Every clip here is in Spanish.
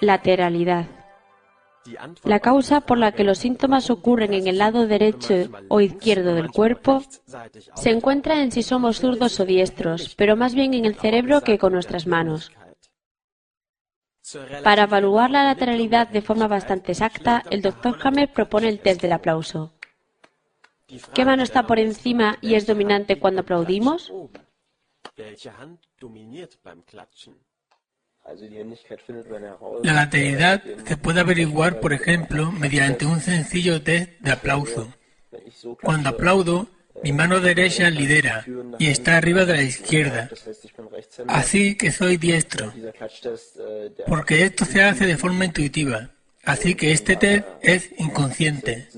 Lateralidad. La causa por la que los síntomas ocurren en el lado derecho o izquierdo del cuerpo se encuentra en si somos zurdos o diestros, pero más bien en el cerebro que con nuestras manos. Para evaluar la lateralidad de forma bastante exacta, el Dr. Hammer propone el test del aplauso. ¿Qué mano está por encima y es dominante cuando aplaudimos? La lateralidad se puede averiguar, por ejemplo, mediante un sencillo test de aplauso. Cuando aplaudo, mi mano derecha lidera y está arriba de la izquierda. Así que soy diestro, porque esto se hace de forma intuitiva. Así que este test es inconsciente.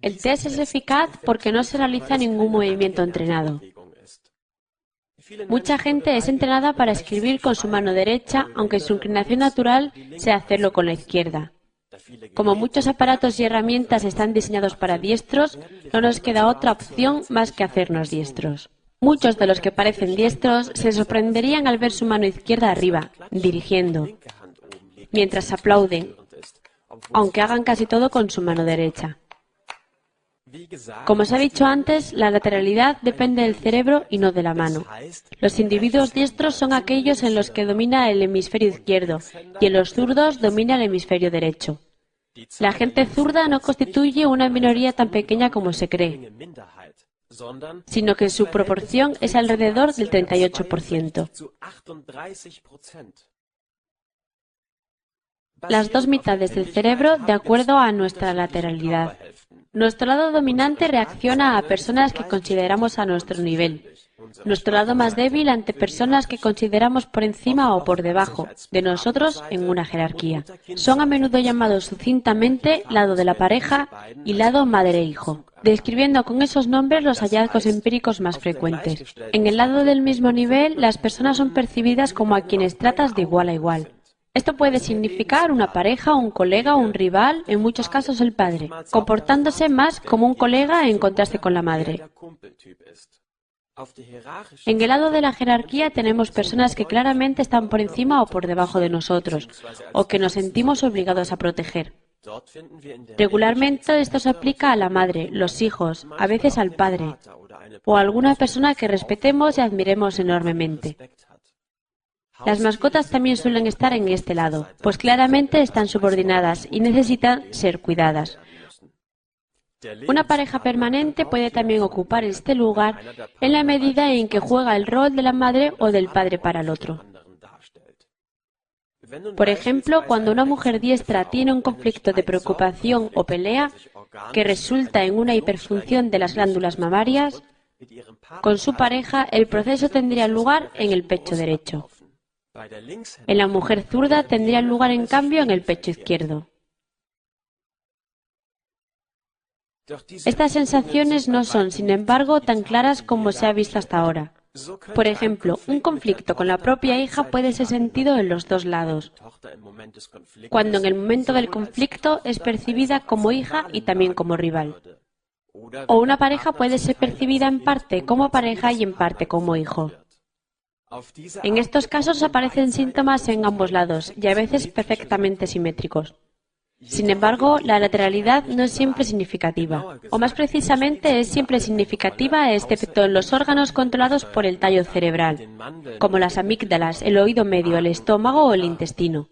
El test es eficaz porque no se realiza ningún movimiento entrenado. Mucha gente es entrenada para escribir con su mano derecha, aunque su inclinación natural sea hacerlo con la izquierda. Como muchos aparatos y herramientas están diseñados para diestros, no nos queda otra opción más que hacernos diestros. Muchos de los que parecen diestros se sorprenderían al ver su mano izquierda arriba, dirigiendo, mientras aplauden, aunque hagan casi todo con su mano derecha. Como se ha dicho antes, la lateralidad depende del cerebro y no de la mano. Los individuos diestros son aquellos en los que domina el hemisferio izquierdo y en los zurdos domina el hemisferio derecho. La gente zurda no constituye una minoría tan pequeña como se cree, sino que su proporción es alrededor del 38%. Las dos mitades del cerebro de acuerdo a nuestra lateralidad. Nuestro lado dominante reacciona a personas que consideramos a nuestro nivel. Nuestro lado más débil ante personas que consideramos por encima o por debajo de nosotros en una jerarquía. Son a menudo llamados sucintamente lado de la pareja y lado madre-hijo, describiendo con esos nombres los hallazgos empíricos más frecuentes. En el lado del mismo nivel, las personas son percibidas como a quienes tratas de igual a igual. Esto puede significar una pareja, un colega o un rival, en muchos casos el padre, comportándose más como un colega en contraste con la madre. En el lado de la jerarquía tenemos personas que claramente están por encima o por debajo de nosotros, o que nos sentimos obligados a proteger. Regularmente esto se aplica a la madre, los hijos, a veces al padre, o a alguna persona que respetemos y admiremos enormemente. Las mascotas también suelen estar en este lado, pues claramente están subordinadas y necesitan ser cuidadas. Una pareja permanente puede también ocupar este lugar en la medida en que juega el rol de la madre o del padre para el otro. Por ejemplo, cuando una mujer diestra tiene un conflicto de preocupación o pelea que resulta en una hiperfunción de las glándulas mamarias, con su pareja el proceso tendría lugar en el pecho derecho. En la mujer zurda tendría lugar, en cambio, en el pecho izquierdo. Estas sensaciones no son, sin embargo, tan claras como se ha visto hasta ahora. Por ejemplo, un conflicto con la propia hija puede ser sentido en los dos lados, cuando en el momento del conflicto es percibida como hija y también como rival. O una pareja puede ser percibida en parte como pareja y en parte como hijo. En estos casos aparecen síntomas en ambos lados y a veces perfectamente simétricos. Sin embargo, la lateralidad no es siempre significativa, o más precisamente es siempre significativa excepto en los órganos controlados por el tallo cerebral, como las amígdalas, el oído medio, el estómago o el intestino.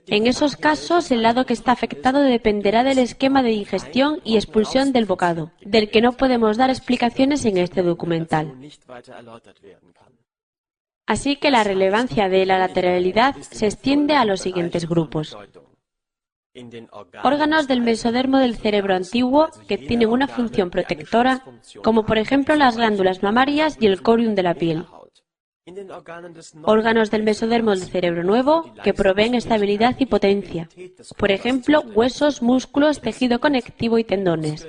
En esos casos, el lado que está afectado dependerá del esquema de digestión y expulsión del bocado, del que no podemos dar explicaciones en este documental. Así que la relevancia de la lateralidad se extiende a los siguientes grupos. Órganos del mesodermo del cerebro antiguo que tienen una función protectora, como por ejemplo las glándulas mamarias y el corium de la piel. Órganos del mesodermo del cerebro nuevo que proveen estabilidad y potencia, por ejemplo huesos, músculos, tejido conectivo y tendones.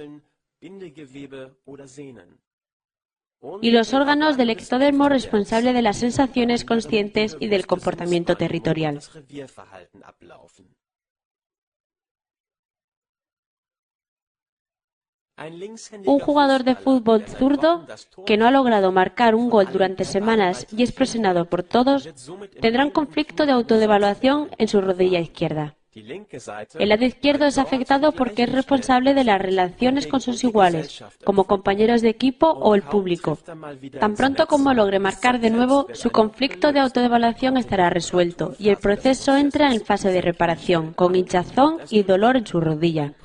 Y los órganos del ectodermo responsable de las sensaciones conscientes y del comportamiento territorial. Un jugador de fútbol zurdo que no ha logrado marcar un gol durante semanas y es presionado por todos, tendrá un conflicto de autodevaluación en su rodilla izquierda. El lado izquierdo es afectado porque es responsable de las relaciones con sus iguales, como compañeros de equipo o el público. Tan pronto como logre marcar de nuevo, su conflicto de autodevaluación estará resuelto y el proceso entra en fase de reparación, con hinchazón y dolor en su rodilla.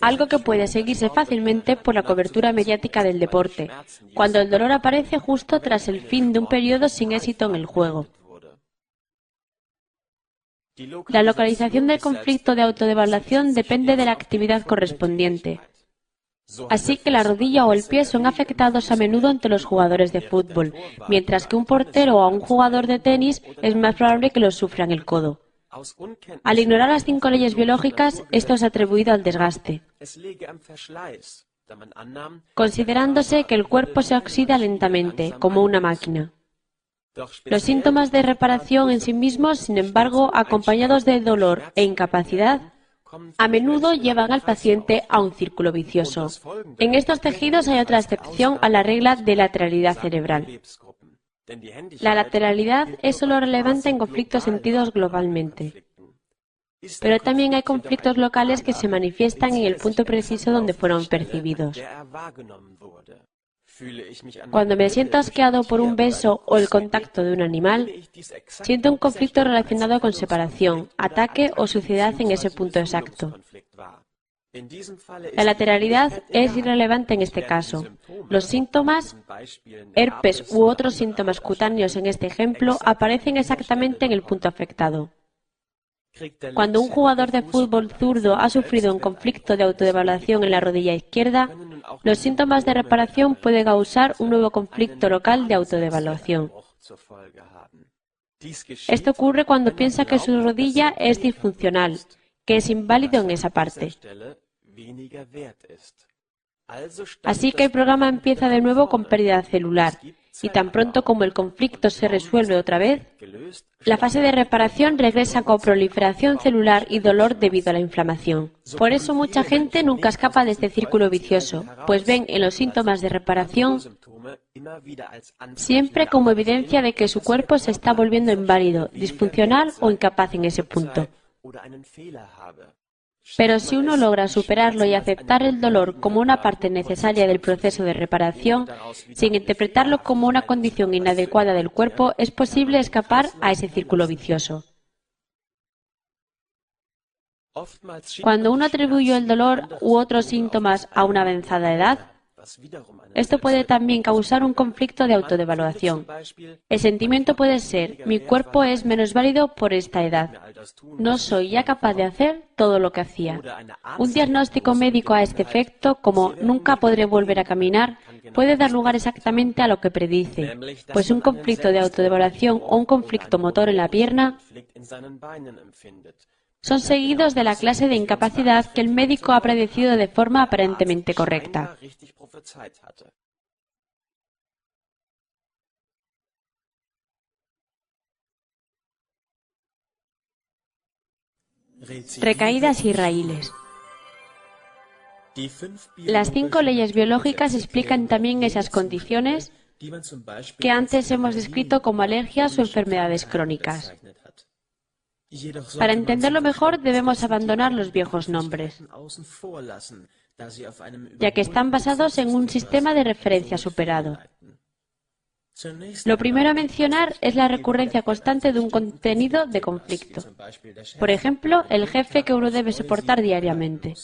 Algo que puede seguirse fácilmente por la cobertura mediática del deporte, cuando el dolor aparece justo tras el fin de un periodo sin éxito en el juego. La localización del conflicto de autodevaluación depende de la actividad correspondiente. Así que la rodilla o el pie son afectados a menudo entre los jugadores de fútbol, mientras que un portero o un jugador de tenis es más probable que los sufra en el codo. Al ignorar las 5 leyes biológicas, esto es atribuido al desgaste, considerándose que el cuerpo se oxida lentamente, como una máquina. Los síntomas de reparación en sí mismos, sin embargo, acompañados de dolor e incapacidad, a menudo llevan al paciente a un círculo vicioso. En estos tejidos hay otra excepción a la regla de lateralidad cerebral. La lateralidad es solo relevante en conflictos sentidos globalmente. Pero también hay conflictos locales que se manifiestan en el punto preciso donde fueron percibidos. Cuando me siento asqueado por un beso o el contacto de un animal, siento un conflicto relacionado con separación, ataque o suciedad en ese punto exacto. La lateralidad es irrelevante en este caso. Los síntomas, herpes u otros síntomas cutáneos en este ejemplo, aparecen exactamente en el punto afectado. Cuando un jugador de fútbol zurdo ha sufrido un conflicto de autodevaluación en la rodilla izquierda, los síntomas de reparación pueden causar un nuevo conflicto local de autodevaluación. Esto ocurre cuando piensa que su rodilla es disfuncional, que es inválido en esa parte. Así que el programa empieza de nuevo con pérdida celular, y tan pronto como el conflicto se resuelve otra vez, la fase de reparación regresa con proliferación celular y dolor debido a la inflamación. Por eso mucha gente nunca escapa de este círculo vicioso, pues ven en los síntomas de reparación siempre como evidencia de que su cuerpo se está volviendo inválido, disfuncional o incapaz en ese punto. Pero si uno logra superarlo y aceptar el dolor como una parte necesaria del proceso de reparación, sin interpretarlo como una condición inadecuada del cuerpo, es posible escapar a ese círculo vicioso. Cuando uno atribuye el dolor u otros síntomas a una avanzada edad, esto puede también causar un conflicto de autodevaluación. El sentimiento puede ser: mi cuerpo es menos válido por esta edad. No soy ya capaz de hacer todo lo que hacía. Un diagnóstico médico a este efecto, como nunca podré volver a caminar, puede dar lugar exactamente a lo que predice, pues un conflicto de autodevaluación o un conflicto motor en la pierna son seguidos de la clase de incapacidad que el médico ha predecido de forma aparentemente correcta. Recaídas y raíles. Las 5 leyes biológicas explican también esas condiciones que antes hemos descrito como alergias o enfermedades crónicas. Para entenderlo mejor, debemos abandonar los viejos nombres, ya que están basados en un sistema de referencia superado. Lo primero a mencionar es la recurrencia constante de un contenido de conflicto. Por ejemplo, el jefe que uno debe soportar diariamente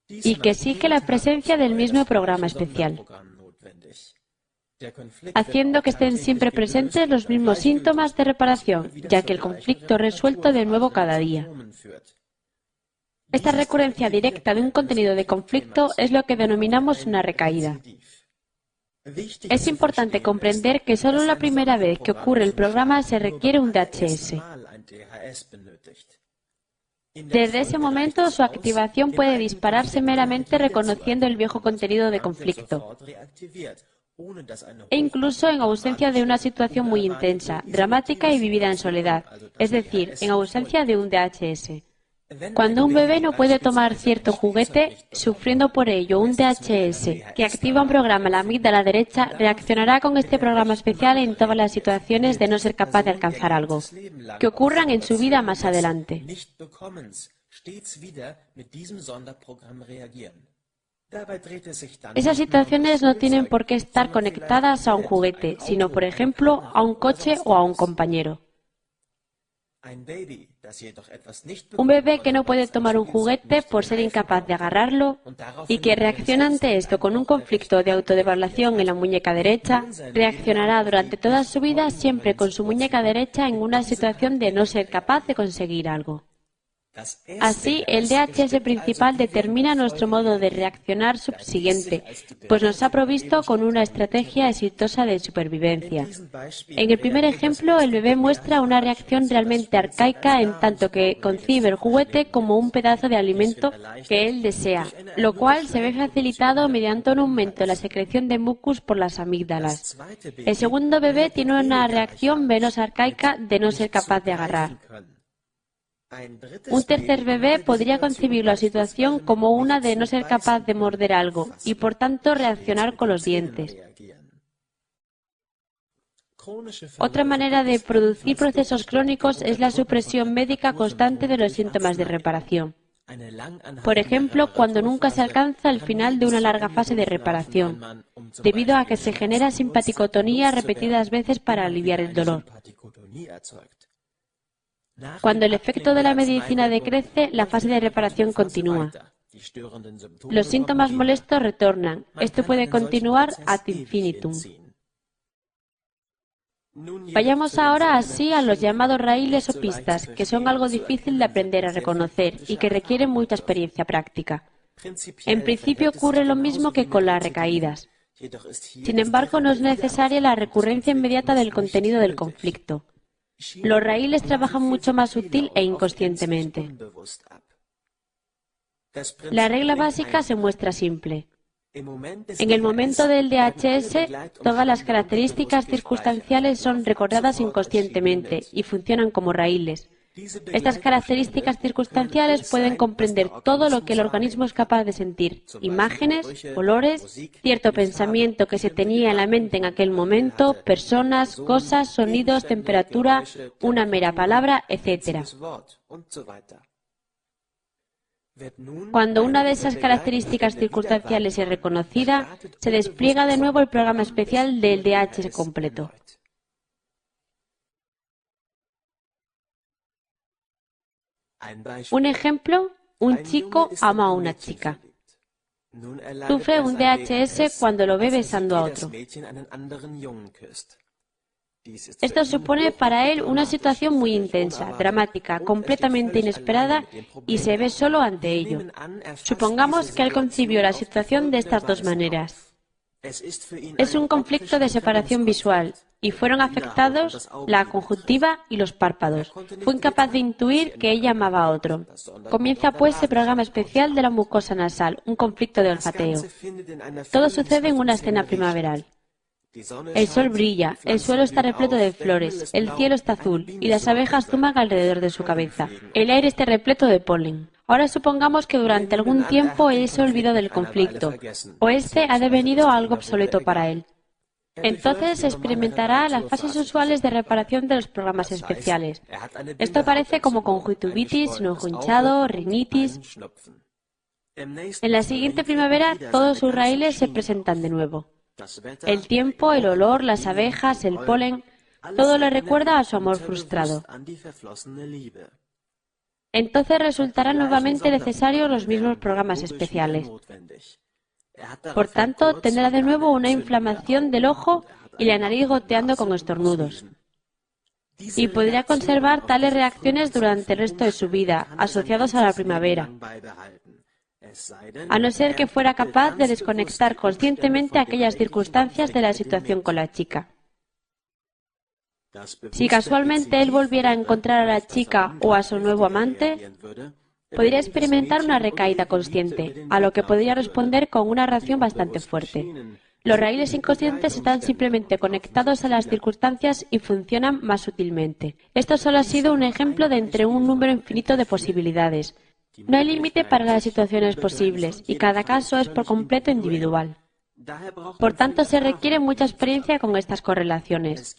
y que exige la presencia del mismo programa especial, haciendo que estén siempre presentes los mismos síntomas de reparación, ya que el conflicto es resuelto de nuevo cada día. Esta recurrencia directa de un contenido de conflicto es lo que denominamos una recaída. Es importante comprender que solo la primera vez que ocurre el programa se requiere un DHS. Desde ese momento, su activación puede dispararse meramente reconociendo el viejo contenido de conflicto, e incluso en ausencia de una situación muy intensa, dramática y vivida en soledad, es decir, en ausencia de un DHS. Cuando un bebé no puede tomar cierto juguete, sufriendo por ello un DHS que activa un programa en la amígdala derecha, reaccionará con este programa especial en todas las situaciones de no ser capaz de alcanzar algo, que ocurran en su vida más adelante. Esas situaciones no tienen por qué estar conectadas a un juguete, sino, por ejemplo, a un coche o a un compañero. Un bebé que no puede tomar un juguete por ser incapaz de agarrarlo y que reacciona ante esto con un conflicto de autodevaluación en la muñeca derecha, reaccionará durante toda su vida siempre con su muñeca derecha en una situación de no ser capaz de conseguir algo. Así, el DHS principal determina nuestro modo de reaccionar subsiguiente, pues nos ha provisto con una estrategia exitosa de supervivencia. En el primer ejemplo, el bebé muestra una reacción realmente arcaica en tanto que concibe el juguete como un pedazo de alimento que él desea, lo cual se ve facilitado mediante un aumento en la secreción de mucus por las amígdalas. El segundo bebé tiene una reacción menos arcaica de no ser capaz de agarrar. Un tercer bebé podría concebir la situación como una de no ser capaz de morder algo y, por tanto, reaccionar con los dientes. Otra manera de producir procesos crónicos es la supresión médica constante de los síntomas de reparación. Por ejemplo, cuando nunca se alcanza el final de una larga fase de reparación, debido a que se genera simpaticotonía repetidas veces para aliviar el dolor. Cuando el efecto de la medicina decrece, la fase de reparación continúa. Los síntomas molestos retornan. Esto puede continuar ad infinitum. Vayamos ahora así a los llamados raíles o pistas, que son algo difícil de aprender a reconocer y que requieren mucha experiencia práctica. En principio ocurre lo mismo que con las recaídas. Sin embargo, no es necesaria la recurrencia inmediata del contenido del conflicto. Los raíles trabajan mucho más sutil e inconscientemente. La regla básica se muestra simple. En el momento del DHS, todas las características circunstanciales son recordadas inconscientemente y funcionan como raíles. Estas características circunstanciales pueden comprender todo lo que el organismo es capaz de sentir: imágenes, olores, cierto pensamiento que se tenía en la mente en aquel momento, personas, cosas, sonidos, temperatura, una mera palabra, etc. Cuando una de esas características circunstanciales es reconocida, se despliega de nuevo el programa especial del DHS completo. Un ejemplo, un chico ama a una chica. Sufre un DHS cuando lo ve besando a otro. Esto supone para él una situación muy intensa, dramática, completamente inesperada y se ve solo ante ello. Supongamos que él concibió la situación de estas dos maneras. Es un conflicto de separación visual y fueron afectados la conjuntiva y los párpados. Fue incapaz de intuir que ella amaba a otro. Comienza pues el programa especial de la mucosa nasal, un conflicto de olfateo. Todo sucede en una escena primaveral. El sol brilla, el suelo está repleto de flores, el cielo está azul y las abejas zuman alrededor de su cabeza. El aire está repleto de polen. Ahora supongamos que durante algún tiempo él se olvidó del conflicto, o este ha devenido algo obsoleto para él. Entonces experimentará las fases usuales de reparación de los programas especiales. Esto aparece como conjuntivitis, enojo hinchado, rinitis. En la siguiente primavera todos sus raíles se presentan de nuevo. El tiempo, el olor, las abejas, el polen, todo le recuerda a su amor frustrado. Entonces resultarán nuevamente necesarios los mismos programas especiales. Por tanto, tendrá de nuevo una inflamación del ojo y la nariz goteando con estornudos. Y podría conservar tales reacciones durante el resto de su vida, asociados a la primavera, a no ser que fuera capaz de desconectar conscientemente aquellas circunstancias de la situación con la chica. Si casualmente él volviera a encontrar a la chica o a su nuevo amante, podría experimentar una recaída consciente, a lo que podría responder con una reacción bastante fuerte. Los raíles inconscientes están simplemente conectados a las circunstancias y funcionan más sutilmente. Esto solo ha sido un ejemplo de entre un número infinito de posibilidades. No hay límite para las situaciones posibles y cada caso es por completo individual. Por tanto, se requiere mucha experiencia con estas correlaciones.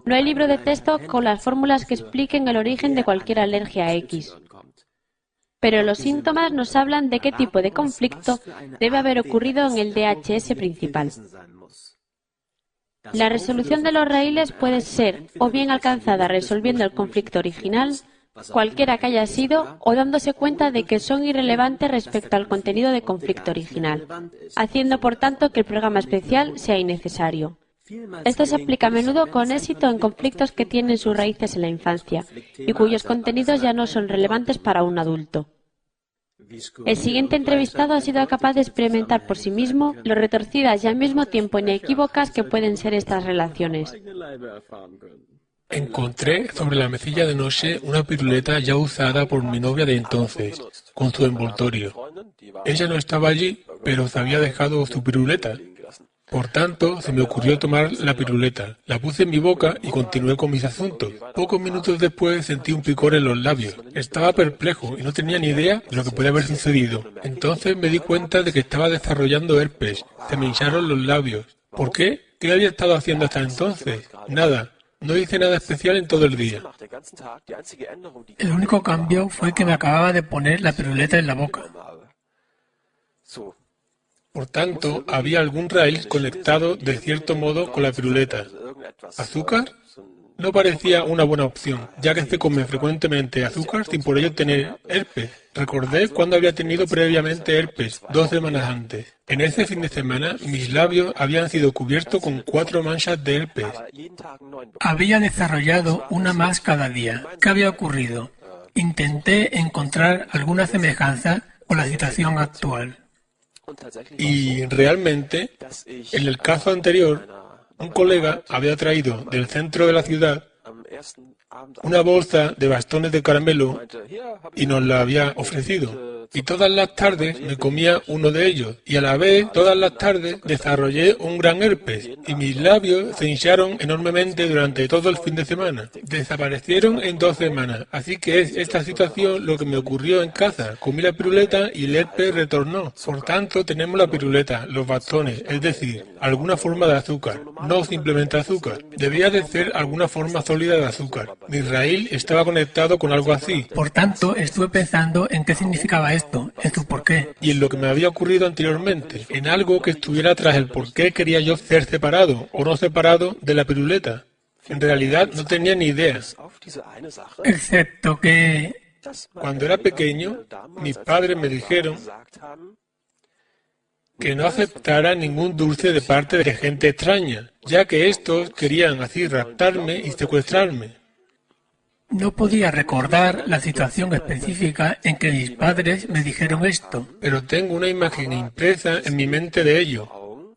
No hay libro de texto con las fórmulas que expliquen el origen de cualquier alergia a X. Pero los síntomas nos hablan de qué tipo de conflicto debe haber ocurrido en el DHS principal. La resolución de los raíles puede ser o bien alcanzada resolviendo el conflicto original, cualquiera que haya sido, o dándose cuenta de que son irrelevantes respecto al contenido del conflicto original, haciendo por tanto que el programa especial sea innecesario. Esto se aplica a menudo con éxito en conflictos que tienen sus raíces en la infancia y cuyos contenidos ya no son relevantes para un adulto. El siguiente entrevistado ha sido capaz de experimentar por sí mismo lo retorcidas y al mismo tiempo inequívocas que pueden ser estas relaciones. Encontré sobre la mesilla de noche una piruleta ya usada por mi novia de entonces, con su envoltorio. Ella no estaba allí, pero se había dejado su piruleta. Por tanto, se me ocurrió tomar la piruleta, la puse en mi boca y continué con mis asuntos. Pocos minutos después sentí un picor en los labios. Estaba perplejo y no tenía ni idea de lo que podía haber sucedido. Entonces me di cuenta de que estaba desarrollando herpes. Se me hincharon los labios. ¿Por qué? ¿Qué había estado haciendo hasta entonces? Nada. No hice nada especial en todo el día. El único cambio fue que me acababa de poner la piruleta en la boca. Por tanto, había algún raíz conectado de cierto modo con la piruleta. ¿Azúcar? No parecía una buena opción, ya que se come frecuentemente azúcar sin por ello tener herpes. Recordé cuando había tenido previamente herpes, 2 semanas antes. En ese fin de semana, mis labios habían sido cubiertos con 4 manchas de herpes. Había desarrollado una más cada día. ¿Qué había ocurrido? Intenté encontrar alguna semejanza con la situación actual. Y realmente, en el caso anterior, un colega había traído del centro de la ciudad una bolsa de bastones de caramelo y nos la había ofrecido. Y todas las tardes me comía uno de ellos. Y a la vez, todas las tardes, desarrollé un gran herpes. Y mis labios se hincharon enormemente durante todo el fin de semana. Desaparecieron en 2 semanas. Así que es esta situación lo que me ocurrió en casa. Comí la piruleta y el herpes retornó. Por tanto, tenemos la piruleta, los bastones, es decir, alguna forma de azúcar. No simplemente azúcar. Debía de ser alguna forma sólida de azúcar. Mi raíl estaba conectado con algo así. Por tanto, estuve pensando en qué significaba esto, en su porqué. Y en lo que me había ocurrido anteriormente, en algo que estuviera tras el por qué quería yo ser separado o no separado de la piruleta. En realidad no tenía ni idea. Excepto que... Cuando era pequeño, mis padres me dijeron que no aceptara ningún dulce de parte de gente extraña, ya que estos querían así raptarme y secuestrarme. No podía recordar la situación específica en que mis padres me dijeron esto. Pero tengo una imagen impresa en mi mente de ello.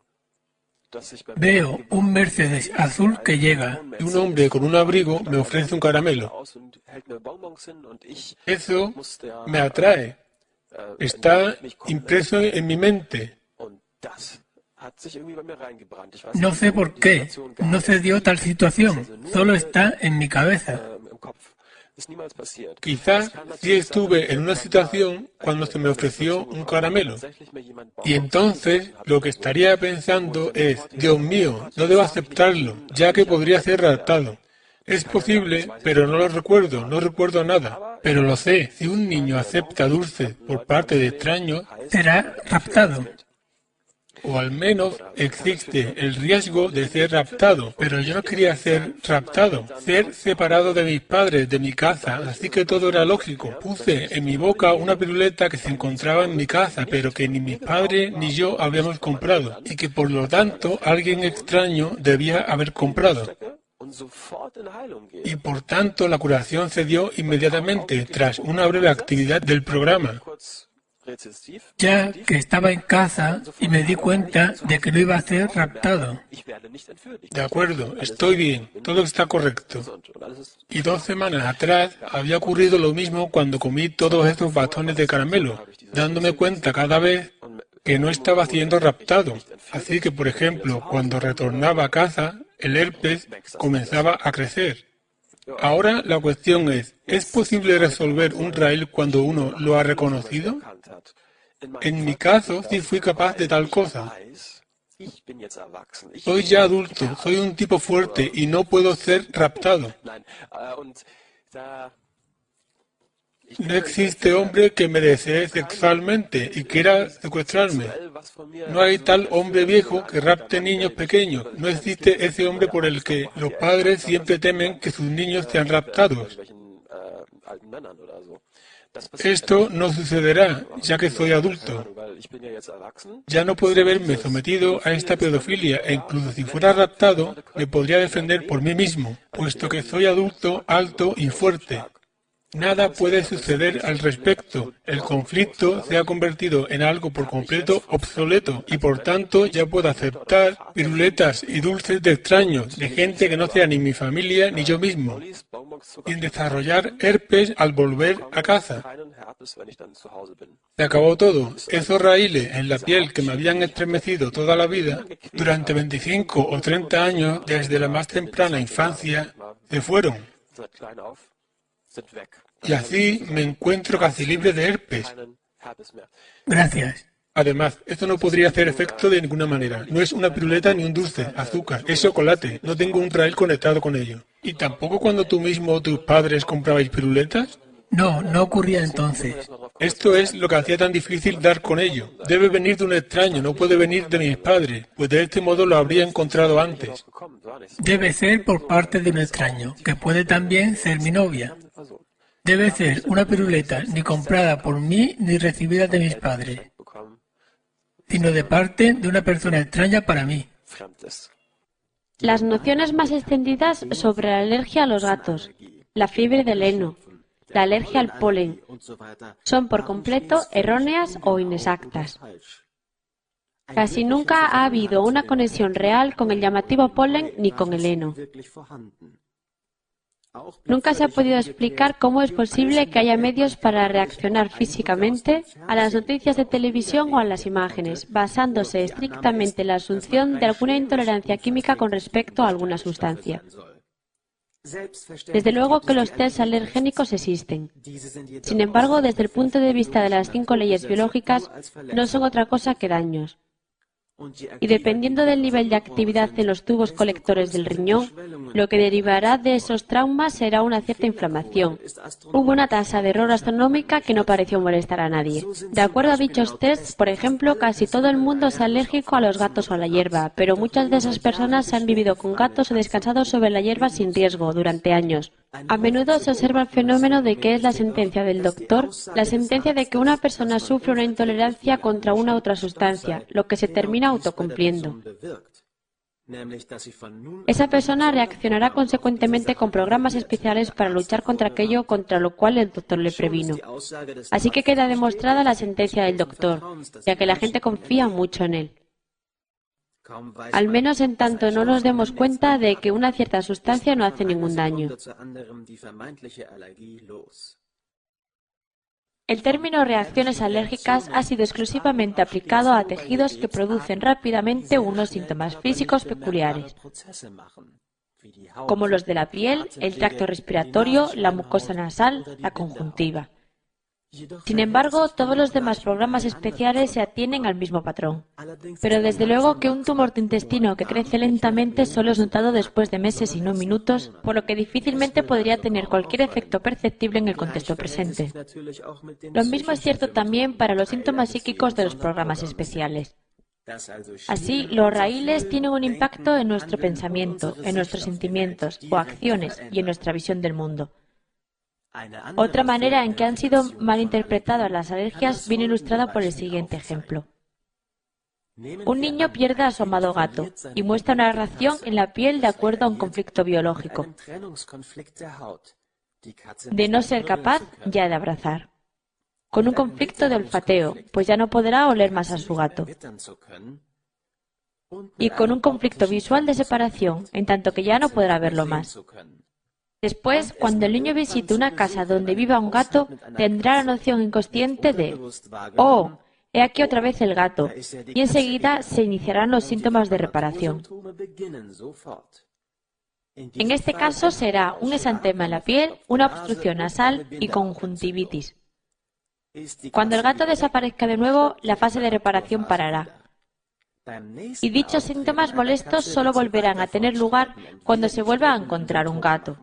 Veo un Mercedes azul que llega. Y un hombre con un abrigo me ofrece un caramelo. Eso me atrae. Está impreso en mi mente. No sé por qué. No se dio tal situación. Solo está en mi cabeza. Quizás sí estuve en una situación cuando se me ofreció un caramelo. Y entonces lo que estaría pensando es, Dios mío, no debo aceptarlo, ya que podría ser raptado. Es posible, pero no lo recuerdo, no recuerdo nada. Pero lo sé, si un niño acepta dulces por parte de extraños, será raptado. O al menos existe el riesgo de ser raptado, pero yo no quería ser raptado, ser separado de mis padres, de mi casa, así que todo era lógico. Puse en mi boca una piruleta que se encontraba en mi casa, pero que ni mis padres ni yo habíamos comprado, y que por lo tanto alguien extraño debía haber comprado. Y por tanto la curación se dio inmediatamente, tras una breve actividad del programa. Ya que estaba en casa y me di cuenta de que no iba a ser raptado. De acuerdo, estoy bien, todo está correcto. Y 2 semanas atrás había ocurrido lo mismo cuando comí todos estos bastones de caramelo, dándome cuenta cada vez que no estaba siendo raptado. Así que, por ejemplo, cuando retornaba a casa, el herpes comenzaba a crecer. Ahora la cuestión ¿es posible resolver un RAIL cuando uno lo ha reconocido? En mi caso, sí fui capaz de tal cosa. Soy ya adulto, soy un tipo fuerte y no puedo ser raptado. No existe hombre que me desee sexualmente y quiera secuestrarme. No hay tal hombre viejo que rapte niños pequeños. No existe ese hombre por el que los padres siempre temen que sus niños sean raptados. Esto no sucederá, ya que soy adulto. Ya no podré verme sometido a esta pedofilia e incluso si fuera raptado, me podría defender por mí mismo, puesto que soy adulto, alto y fuerte. Nada puede suceder al respecto. El conflicto se ha convertido en algo por completo obsoleto y por tanto ya puedo aceptar piruletas y dulces de extraños, de gente que no sea ni mi familia ni yo mismo, sin desarrollar herpes al volver a casa. Se acabó todo. Esos raíles en la piel que me habían estremecido toda la vida, durante 25 o 30 años, desde la más temprana infancia, se fueron. Y así me encuentro casi libre de herpes. Gracias. Además, esto no podría hacer efecto de ninguna manera. No es una piruleta ni un dulce, azúcar, es chocolate. No tengo un raíl conectado con ello. ¿Y tampoco cuando tú mismo o tus padres comprabais piruletas? No, no ocurría entonces. Esto es lo que hacía tan difícil dar con ello. Debe venir de un extraño, no puede venir de mis padres, pues de este modo lo habría encontrado antes. Debe ser por parte de un extraño, que puede también ser mi novia. Debe ser una piruleta ni comprada por mí ni recibida de mis padres, sino de parte de una persona extraña para mí. Las nociones más extendidas sobre la alergia a los gatos, la fiebre del heno, la alergia al polen, son por completo erróneas o inexactas. Casi nunca ha habido una conexión real con el llamativo polen ni con el heno. Nunca se ha podido explicar cómo es posible que haya medios para reaccionar físicamente a las noticias de televisión o a las imágenes, basándose estrictamente en la asunción de alguna intolerancia química con respecto a alguna sustancia. Desde luego que los tests alergénicos existen. Sin embargo, desde el punto de vista de las 5 leyes biológicas, no son otra cosa que daños. Y dependiendo del nivel de actividad en los tubos colectores del riñón, lo que derivará de esos traumas será una cierta inflamación. Hubo una tasa de error astronómica que no pareció molestar a nadie. De acuerdo a dichos tests, por ejemplo, casi todo el mundo es alérgico a los gatos o a la hierba, pero muchas de esas personas han vivido con gatos o descansado sobre la hierba sin riesgo durante años. A menudo se observa el fenómeno de que es la sentencia del doctor, la sentencia de que una persona sufre una intolerancia contra una otra sustancia, lo que se termina autocumpliendo. Esa persona reaccionará consecuentemente con programas especiales para luchar contra aquello contra lo cual el doctor le previno. Así que queda demostrada la sentencia del doctor, ya que la gente confía mucho en él. Al menos en tanto no nos demos cuenta de que una cierta sustancia no hace ningún daño. El término reacciones alérgicas ha sido exclusivamente aplicado a tejidos que producen rápidamente unos síntomas físicos peculiares, como los de la piel, el tracto respiratorio, la mucosa nasal, la conjuntiva. Sin embargo, todos los demás programas especiales se atienen al mismo patrón. Pero desde luego que un tumor de intestino que crece lentamente solo es notado después de meses y no minutos, por lo que difícilmente podría tener cualquier efecto perceptible en el contexto presente. Lo mismo es cierto también para los síntomas psíquicos de los programas especiales. Así, los raíles tienen un impacto en nuestro pensamiento, en nuestros sentimientos o acciones y en nuestra visión del mundo. Otra manera en que han sido malinterpretadas las alergias viene ilustrada por el siguiente ejemplo. Un niño pierde a su amado gato y muestra una reacción en la piel de acuerdo a un conflicto biológico, de no ser capaz ya de abrazar, con un conflicto de olfateo, pues ya no podrá oler más a su gato, y con un conflicto visual de separación, en tanto que ya no podrá verlo más. Después, cuando el niño visite una casa donde viva un gato, tendrá la noción inconsciente de «Oh, he aquí otra vez el gato, y enseguida se iniciarán los síntomas de reparación. En este caso será un exantema en la piel, una obstrucción nasal y conjuntivitis. Cuando el gato desaparezca de nuevo, la fase de reparación parará. Y dichos síntomas molestos solo volverán a tener lugar cuando se vuelva a encontrar un gato.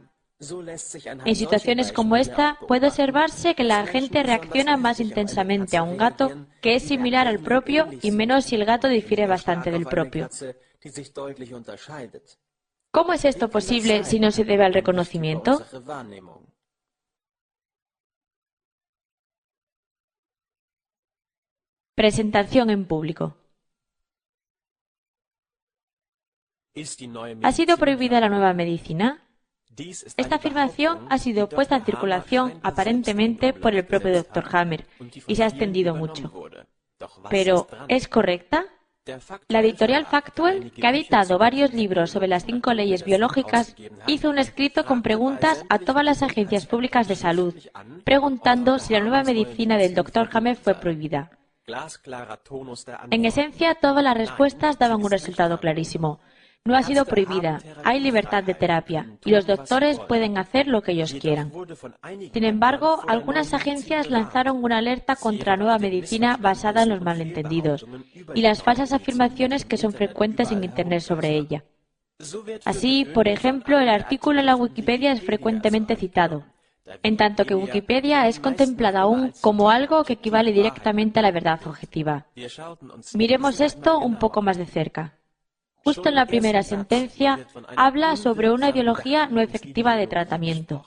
En situaciones como esta, puede observarse que la gente reacciona más intensamente a un gato que es similar al propio y menos si el gato difiere bastante del propio. ¿Cómo es esto posible si no se debe al reconocimiento? Presentación en público. ¿Ha sido prohibida la nueva medicina? Esta afirmación ha sido puesta en circulación aparentemente por el propio Dr. Hammer y se ha extendido mucho. Pero, ¿es correcta? La editorial Factual, que ha editado varios libros sobre las 5 leyes biológicas, hizo un escrito con preguntas a todas las agencias públicas de salud, preguntando si la nueva medicina del Dr. Hammer fue prohibida. En esencia, todas las respuestas daban un resultado clarísimo. No ha sido prohibida, hay libertad de terapia, y los doctores pueden hacer lo que ellos quieran. Sin embargo, algunas agencias lanzaron una alerta contra la nueva medicina basada en los malentendidos y las falsas afirmaciones que son frecuentes en Internet sobre ella. Así, por ejemplo, el artículo en la Wikipedia es frecuentemente citado, en tanto que Wikipedia es contemplada aún como algo que equivale directamente a la verdad objetiva. Miremos esto un poco más de cerca. Justo en la primera sentencia, habla sobre una ideología no efectiva de tratamiento.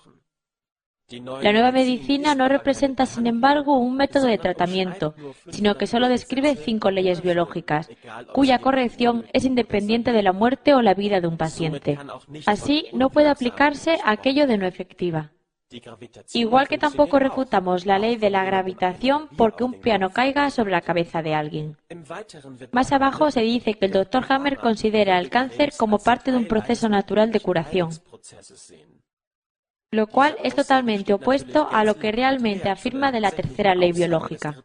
La nueva medicina no representa, sin embargo, un método de tratamiento, sino que solo describe 5 leyes biológicas, cuya corrección es independiente de la muerte o la vida de un paciente. Así, no puede aplicarse aquello de no efectiva. Igual que tampoco refutamos la ley de la gravitación porque un piano caiga sobre la cabeza de alguien. Más abajo se dice que el Dr. Hammer considera el cáncer como parte de un proceso natural de curación, lo cual es totalmente opuesto a lo que realmente afirma de la tercera ley biológica.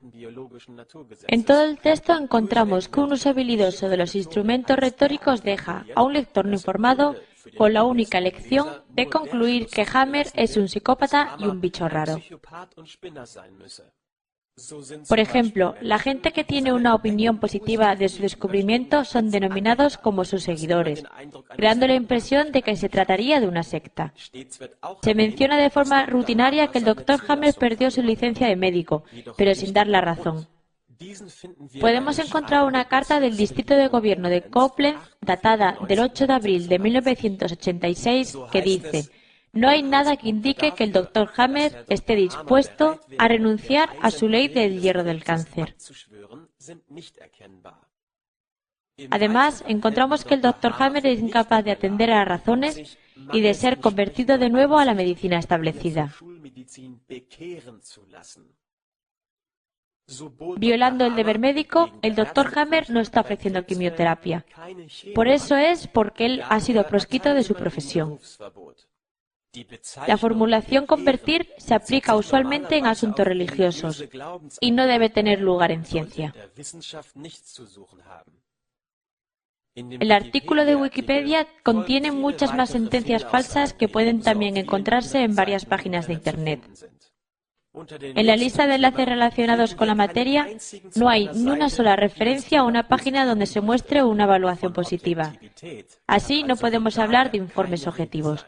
En todo el texto encontramos que un uso habilidoso de los instrumentos retóricos deja a un lector no informado con la única elección de concluir que Hammer es un psicópata y un bicho raro. Por ejemplo, la gente que tiene una opinión positiva de su descubrimiento son denominados como sus seguidores, creando la impresión de que se trataría de una secta. Se menciona de forma rutinaria que el Dr. Hammer perdió su licencia de médico, pero sin dar la razón. Podemos encontrar una carta del Distrito de Gobierno de Koblenz, datada del 8 de abril de 1986, que dice: no hay nada que indique que el Dr. Hammer esté dispuesto a renunciar a su ley del hierro del cáncer. Además, encontramos que el Dr. Hammer es incapaz de atender a las razones y de ser convertido de nuevo a la medicina establecida. Violando el deber médico, el Dr. Hammer no está ofreciendo quimioterapia. Por eso es porque él ha sido proscrito de su profesión. La formulación convertir se aplica usualmente en asuntos religiosos y no debe tener lugar en ciencia. El artículo de Wikipedia contiene muchas más sentencias falsas que pueden también encontrarse en varias páginas de Internet. En la lista de enlaces relacionados con la materia no hay ni una sola referencia a una página donde se muestre una evaluación positiva. Así no podemos hablar de informes objetivos.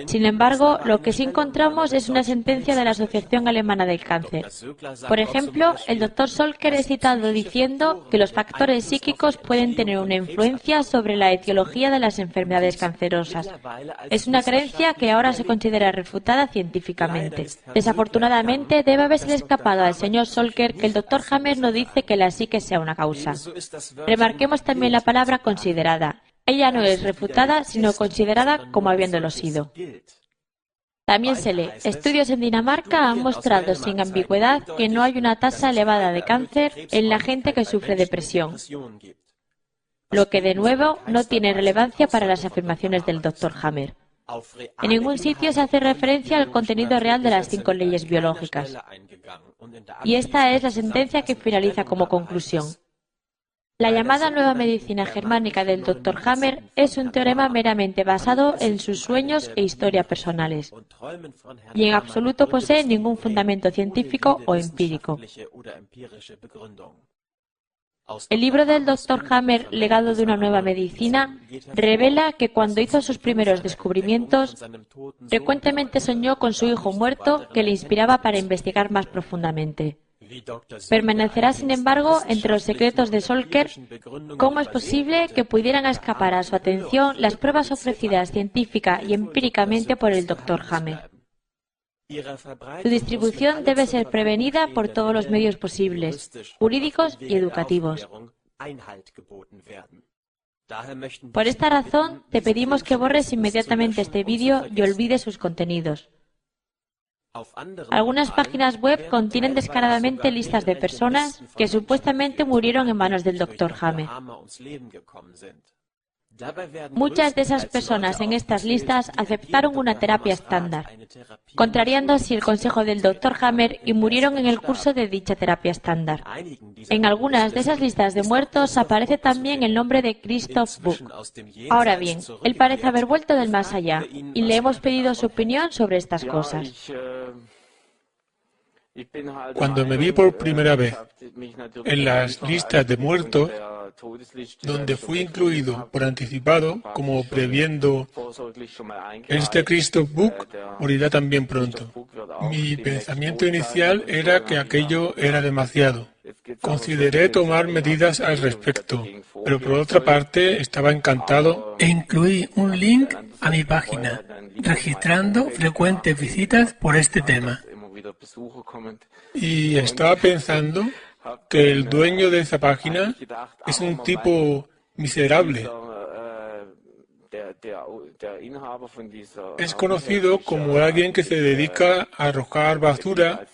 Sin embargo, lo que sí encontramos es una sentencia de la Asociación Alemana del Cáncer. Por ejemplo, el Dr. Solker es citado diciendo que los factores psíquicos pueden tener una influencia sobre la etiología de las enfermedades cancerosas. Es una creencia que ahora se considera refutada científicamente. Desafortunadamente, debe haberse escapado al señor Solker que el Dr. Hammer no dice que la psique sea una causa. Remarquemos también la palabra considerada. Ella no es refutada, sino considerada como habiéndolo sido. También se lee: estudios en Dinamarca han mostrado sin ambigüedad que no hay una tasa elevada de cáncer en la gente que sufre depresión, lo que de nuevo no tiene relevancia para las afirmaciones del Dr. Hammer. En ningún sitio se hace referencia al contenido real de las 5 leyes biológicas. Y esta es la sentencia que finaliza como conclusión. La llamada nueva medicina germánica del Dr. Hammer es un teorema meramente basado en sus sueños e historia personales, y en absoluto posee ningún fundamento científico o empírico. El libro del Dr. Hammer, Legado de una nueva medicina, revela que cuando hizo sus primeros descubrimientos, frecuentemente soñó con su hijo muerto que le inspiraba para investigar más profundamente. Permanecerá, sin embargo, entre los secretos de Solker cómo es posible que pudieran escapar a su atención las pruebas ofrecidas científica y empíricamente por el Dr. Hammer. Su distribución debe ser prevenida por todos los medios posibles, jurídicos y educativos. Por esta razón, te pedimos que borres inmediatamente este vídeo y olvides sus contenidos. Algunas páginas web contienen descaradamente listas de personas que supuestamente murieron en manos del Dr. Hammer. Muchas de esas personas en estas listas aceptaron una terapia estándar, contrariando así el consejo del Dr. Hammer y murieron en el curso de dicha terapia estándar. En algunas de esas listas de muertos aparece también el nombre de Christoph Buch. Ahora bien, él parece haber vuelto del más allá y le hemos pedido su opinión sobre estas cosas. Cuando me vi por primera vez en las listas de muertos, donde fui incluido por anticipado, como previendo este Christoph Buch morirá también pronto. Mi pensamiento inicial era que aquello era demasiado. Consideré tomar medidas al respecto, pero por otra parte estaba encantado e incluí un link a mi página, registrando frecuentes visitas por este tema. Y estaba pensando que el dueño de esa página es un tipo miserable. Es conocido como alguien que se dedica a arrojar basura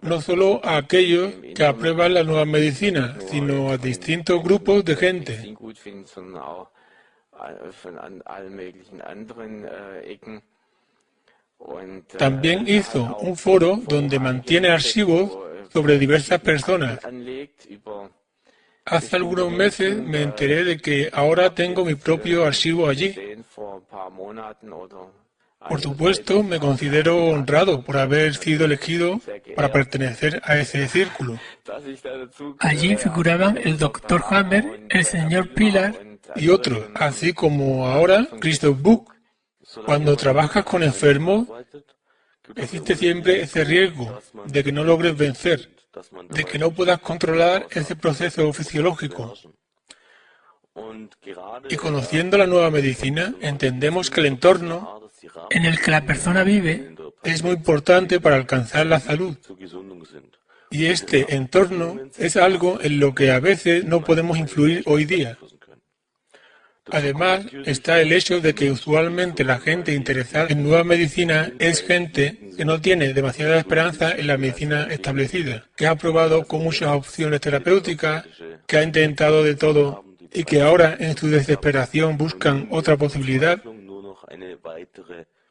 no solo a aquellos que aprueban la nueva medicina, sino a distintos grupos de gente. También hizo un foro donde mantiene archivos sobre diversas personas. Hace algunos meses me enteré de que ahora tengo mi propio archivo allí. Por supuesto, me considero honrado por haber sido elegido para pertenecer a ese círculo. Allí figuraban el Dr. Hammer, el señor Pilar y otros, así como ahora Christoph Buch. Cuando trabajas con enfermos, existe siempre ese riesgo de que no logres vencer, de que no puedas controlar ese proceso fisiológico. Y conociendo la nueva medicina, entendemos que el entorno en el que la persona vive es muy importante para alcanzar la salud. Y este entorno es algo en lo que a veces no podemos influir hoy día. Además, está el hecho de que usualmente la gente interesada en nueva medicina es gente que no tiene demasiada esperanza en la medicina establecida, que ha probado con muchas opciones terapéuticas, que ha intentado de todo y que ahora en su desesperación buscan otra posibilidad,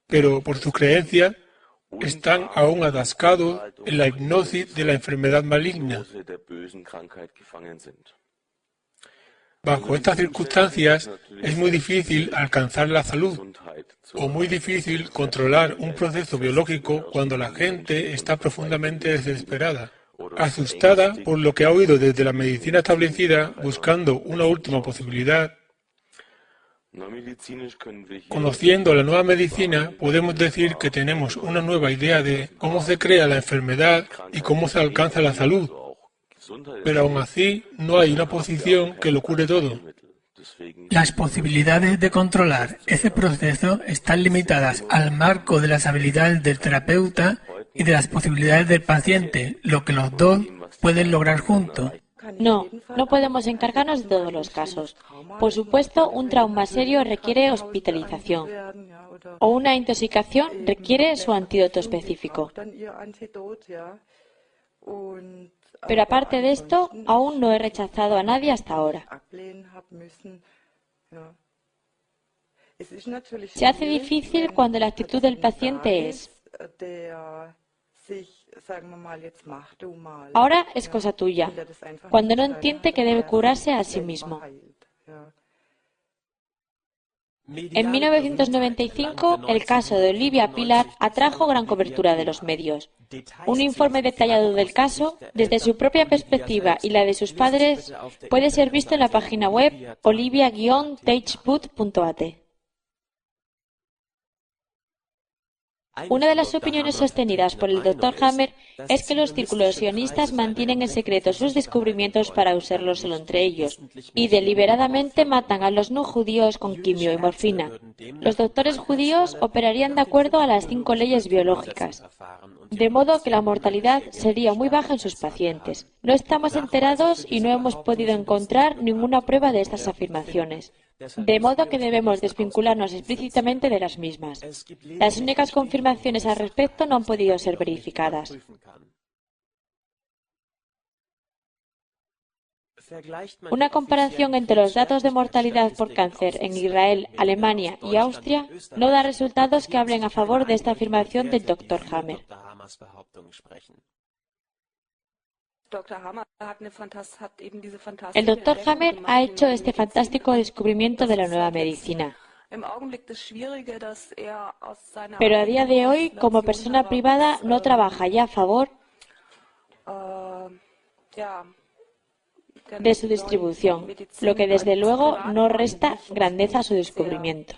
pero por sus creencias están aún atascados en la hipnosis de la enfermedad maligna. Bajo estas circunstancias es muy difícil alcanzar la salud o muy difícil controlar un proceso biológico cuando la gente está profundamente desesperada, asustada por lo que ha oído desde la medicina establecida, buscando una última posibilidad. Conociendo la nueva medicina, podemos decir que tenemos una nueva idea de cómo se crea la enfermedad y cómo se alcanza la salud. Pero aún así, no hay una posición que lo cure todo. Las posibilidades de controlar ese proceso están limitadas al marco de las habilidades del terapeuta y de las posibilidades del paciente, lo que los dos pueden lograr juntos. No podemos encargarnos de todos los casos. Por supuesto, un trauma serio requiere hospitalización o una intoxicación requiere su antídoto específico. Pero aparte de esto, aún no he rechazado a nadie hasta ahora. Se hace difícil cuando la actitud del paciente es: ahora es cosa tuya, cuando no entiende que debe curarse a sí mismo. En 1995, el caso de Olivia Pilar atrajo gran cobertura de los medios. Un informe detallado del caso, desde su propia perspectiva y la de sus padres, puede ser visto en la página web olivia-teichput.at. Una de las opiniones sostenidas por el Dr. Hammer es que los círculos sionistas mantienen en secreto sus descubrimientos para usarlos solo entre ellos, y deliberadamente matan a los no judíos con quimio y morfina. Los doctores judíos operarían de acuerdo a las 5 leyes biológicas, de modo que la mortalidad sería muy baja en sus pacientes. No estamos enterados y no hemos podido encontrar ninguna prueba de estas afirmaciones, de modo que debemos desvincularnos explícitamente de las mismas. Las únicas confirmaciones al respecto no han podido ser verificadas. Una comparación entre los datos de mortalidad por cáncer en Israel, Alemania y Austria no da resultados que hablen a favor de esta afirmación del Dr. Hammer. El Dr. Hammer ha hecho este fantástico descubrimiento de la nueva medicina. Pero a día de hoy, como persona privada, no trabaja ya a favor de su distribución, lo que desde luego no resta grandeza a su descubrimiento.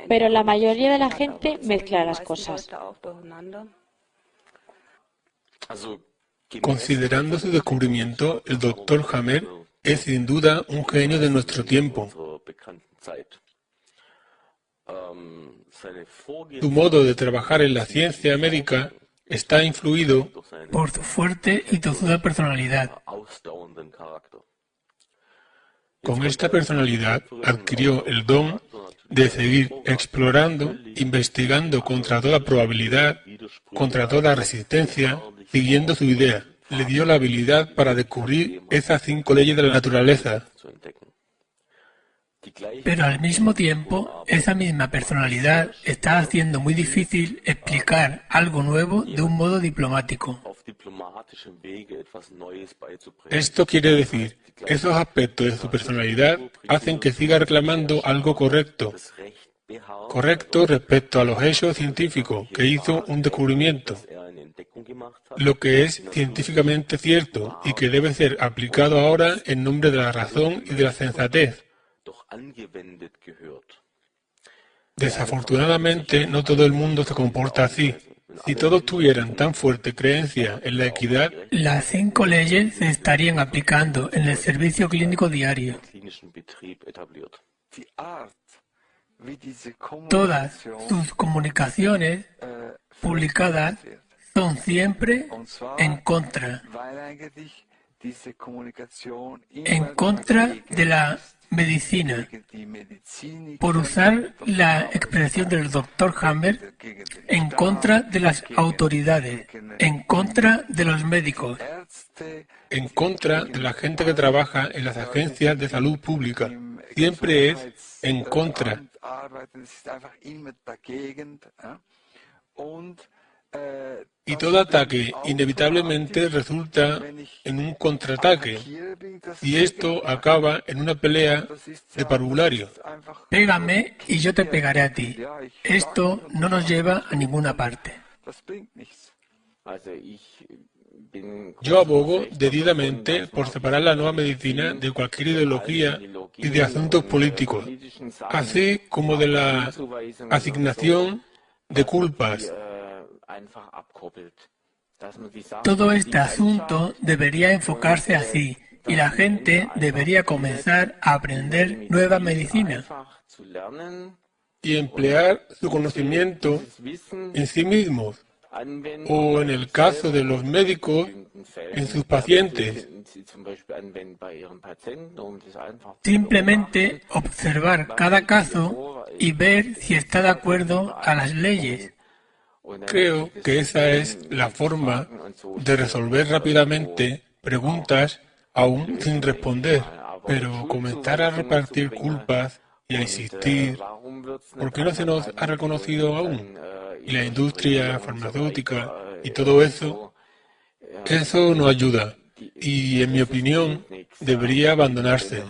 Pero la mayoría de la gente mezcla las cosas. Considerando su descubrimiento, el Dr. Hammer es sin duda un genio de nuestro tiempo. Su modo de trabajar en la ciencia médica está influido por su fuerte y tozuda personalidad. Con esta personalidad adquirió el don de seguir explorando, investigando contra toda probabilidad, contra toda resistencia, siguiendo su idea. Le dio la habilidad para descubrir esas 5 leyes de la naturaleza. Pero al mismo tiempo, esa misma personalidad está haciendo muy difícil explicar algo nuevo de un modo diplomático. Esto quiere decir, esos aspectos de su personalidad hacen que siga reclamando algo correcto respecto a los hechos científicos, que hizo un descubrimiento, lo que es científicamente cierto y que debe ser aplicado ahora en nombre de la razón y de la sensatez. Desafortunadamente, no todo el mundo se comporta así. Si todos tuvieran tan fuerte creencia en la equidad, las 5 leyes se estarían aplicando en el servicio clínico diario. Todas sus comunicaciones publicadas son siempre en contra de la medicina. Por usar la expresión del Dr. Hammer, en contra de las autoridades, en contra de los médicos, en contra de la gente que trabaja en las agencias de salud pública. Siempre es en contra. Y todo ataque inevitablemente resulta en un contraataque, y esto acaba en una pelea de parvulario. Pégame y yo te pegaré a ti. Esto no nos lleva a ninguna parte. Yo abogo decididamente por separar la nueva medicina de cualquier ideología y de asuntos políticos, así como de la asignación de culpas. Todo este asunto debería enfocarse así, y la gente debería comenzar a aprender nueva medicina y emplear su conocimiento en sí mismos, o en el caso de los médicos, en sus pacientes. Simplemente observar cada caso y ver si está de acuerdo a las leyes. Creo que esa es la forma de resolver rápidamente preguntas aún sin responder, pero comenzar a repartir culpas y a insistir, ¿por qué no se nos ha reconocido aún? Y la industria farmacéutica y todo eso no ayuda. Y, en mi opinión, debería abandonarse.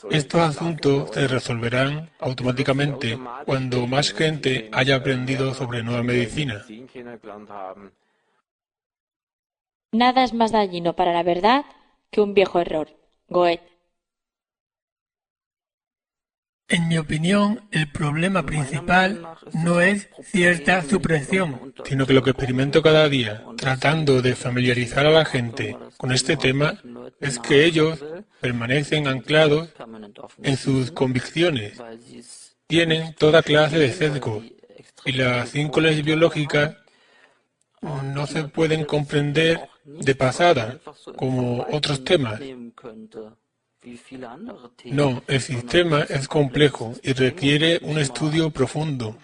Estos asuntos se resolverán automáticamente cuando más gente haya aprendido sobre nueva medicina. Nada es más dañino para la verdad que un viejo error. Goethe. En mi opinión, el problema principal no es cierta supresión, Sino que lo que experimento cada día, tratando de familiarizar a la gente con este tema, es que ellos permanecen anclados en sus convicciones. Tienen toda clase de sesgos y las 5 leyes biológicas no se pueden comprender de pasada como otros temas. No, el sistema es complejo y requiere un estudio profundo.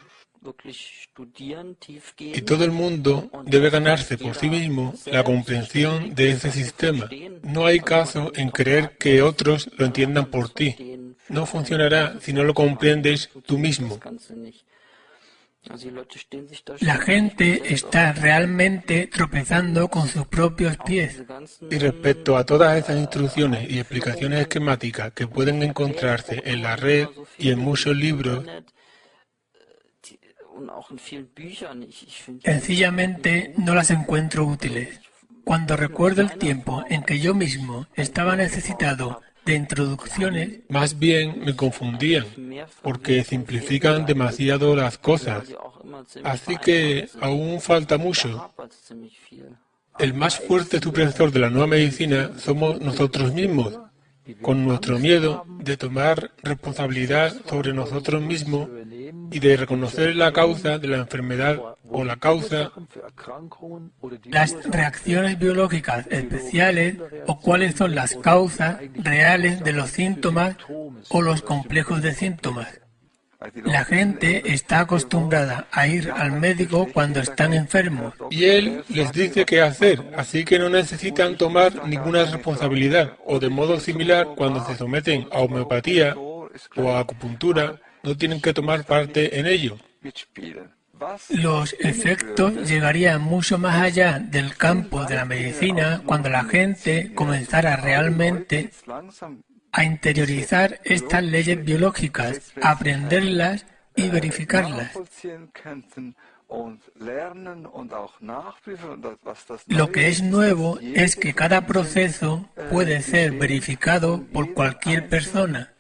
Y todo el mundo debe ganarse por sí mismo la comprensión de ese sistema. No hay caso en creer que otros lo entiendan por ti. No funcionará si no lo comprendes tú mismo. La gente está realmente tropezando con sus propios pies. Y respecto a todas esas instrucciones y explicaciones esquemáticas que pueden encontrarse en la red y en muchos libros, sencillamente no las encuentro útiles. Cuando recuerdo el tiempo en que yo mismo estaba necesitado de introducciones, más bien me confundían, porque simplifican demasiado las cosas. Así que aún falta mucho. El más fuerte supresor de la nueva medicina somos nosotros mismos, con nuestro miedo de tomar responsabilidad sobre nosotros mismos y de reconocer la causa de la enfermedad o la causa. Las reacciones biológicas especiales o cuáles son las causas reales de los síntomas o los complejos de síntomas. La gente está acostumbrada a ir al médico cuando están enfermos. Y él les dice qué hacer, así que no necesitan tomar ninguna responsabilidad. O de modo similar, cuando se someten a homeopatía o a acupuntura, no tienen que tomar parte en ello. Los efectos llegarían mucho más allá del campo de la medicina cuando la gente comenzara realmente a interiorizar estas leyes biológicas, a aprenderlas y verificarlas. Lo que es nuevo es que cada proceso puede ser verificado por cualquier persona.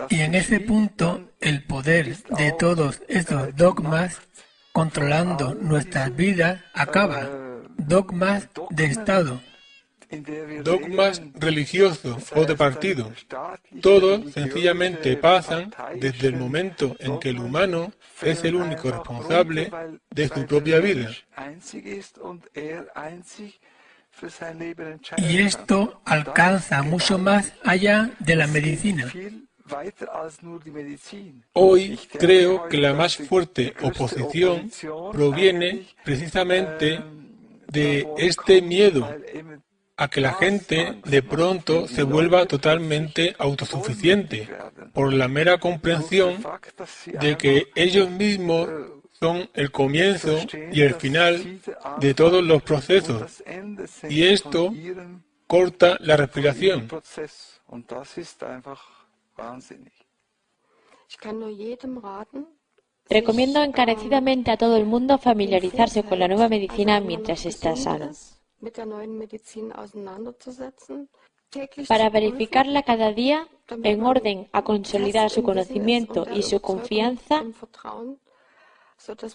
Y en ese punto, el poder de todos esos dogmas controlando nuestras vidas acaba. Dogmas de Estado. Dogmas religiosos o de partido. Todos sencillamente pasan desde el momento en que el humano es el único responsable de su propia vida. Y esto alcanza mucho más allá de la medicina. Hoy creo que la más fuerte oposición proviene precisamente de este miedo a que la gente de pronto se vuelva totalmente autosuficiente por la mera comprensión de que ellos mismos son el comienzo y el final de todos los procesos, y esto corta la respiración. Recomiendo encarecidamente a todo el mundo familiarizarse con la nueva medicina mientras está sano. Para verificarla cada día, en orden a consolidar su conocimiento y su confianza,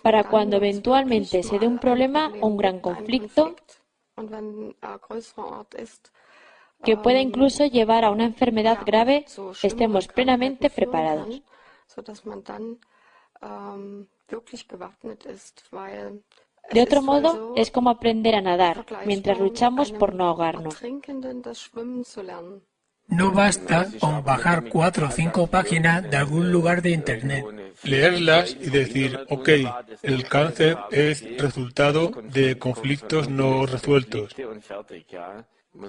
para cuando eventualmente se dé un problema o un gran conflicto, que pueda incluso llevar a una enfermedad grave, estemos plenamente preparados. De otro modo, es como aprender a nadar mientras luchamos por no ahogarnos. No basta con bajar 4 o 5 páginas de algún lugar de Internet. Leerlas y decir, ok, el cáncer es resultado de conflictos no resueltos.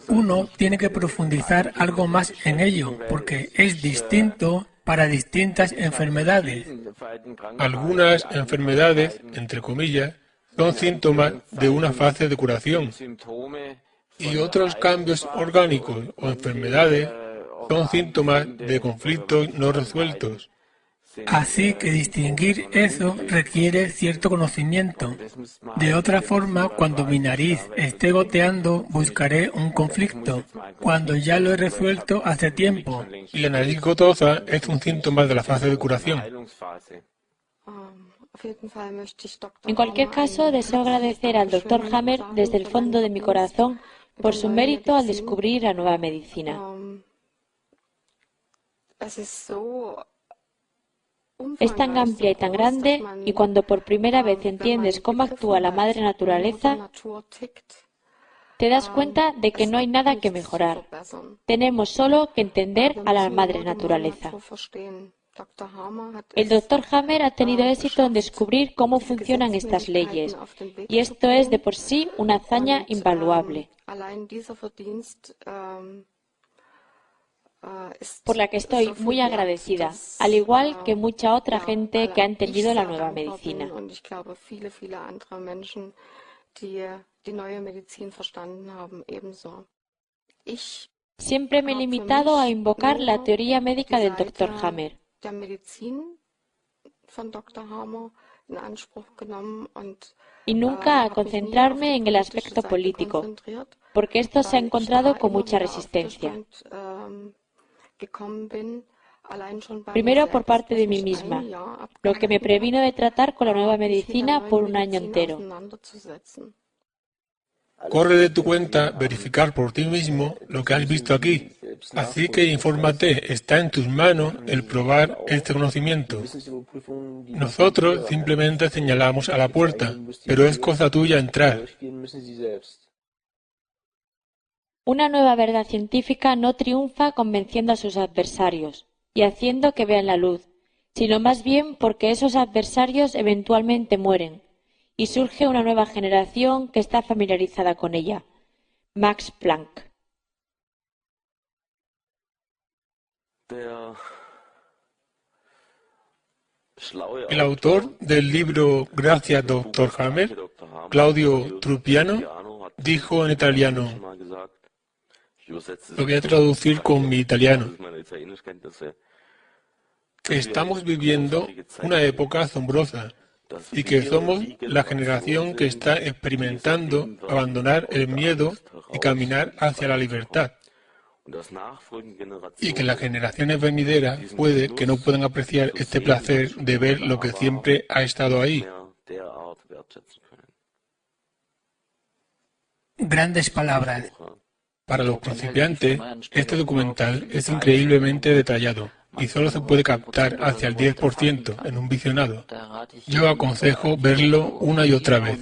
Uno tiene que profundizar algo más en ello, porque es distinto para distintas enfermedades. Algunas enfermedades, entre comillas, son síntomas de una fase de curación. Y otros cambios orgánicos o enfermedades son síntomas de conflictos no resueltos. Así que distinguir eso requiere cierto conocimiento. De otra forma, cuando mi nariz esté goteando, buscaré un conflicto, cuando ya lo he resuelto hace tiempo. Y la nariz gotosa es un síntoma de la fase de curación. En cualquier caso, deseo agradecer al Dr. Hammer desde el fondo de mi corazón por su mérito al descubrir la nueva medicina. Es tan amplia y tan grande, y cuando por primera vez entiendes cómo actúa la madre naturaleza, te das cuenta de que no hay nada que mejorar. Tenemos solo que entender a la madre naturaleza. El Dr. Hammer ha tenido éxito en descubrir cómo funcionan estas leyes, y esto es de por sí una hazaña invaluable, por la que estoy muy agradecida, al igual que mucha otra gente que ha entendido la nueva medicina. Siempre me he limitado a invocar la teoría médica del Dr. Hammer. Y nunca a concentrarme en el aspecto político, porque esto se ha encontrado con mucha resistencia. Primero por parte de mí misma, lo que me previno de tratar con la nueva medicina por un año entero. Corre de tu cuenta verificar por ti mismo lo que has visto aquí. Así que infórmate, está en tus manos el probar este conocimiento. Nosotros simplemente señalamos a la puerta, pero es cosa tuya entrar. Una nueva verdad científica no triunfa convenciendo a sus adversarios y haciendo que vean la luz, sino más bien porque esos adversarios eventualmente mueren y surge una nueva generación que está familiarizada con ella. Max Planck. El autor del libro Gracias, Dr. Hammer, Claudio Trupiano, dijo en italiano, lo voy a traducir con mi italiano, que estamos viviendo una época asombrosa y que somos la generación que está experimentando abandonar el miedo y caminar hacia la libertad. Y que las generaciones venideras puede que no puedan apreciar este placer de ver lo que siempre ha estado ahí. Grandes palabras. Para los principiantes, este documental es increíblemente detallado y solo se puede captar hacia el 10% en un visionado. Yo aconsejo verlo una y otra vez,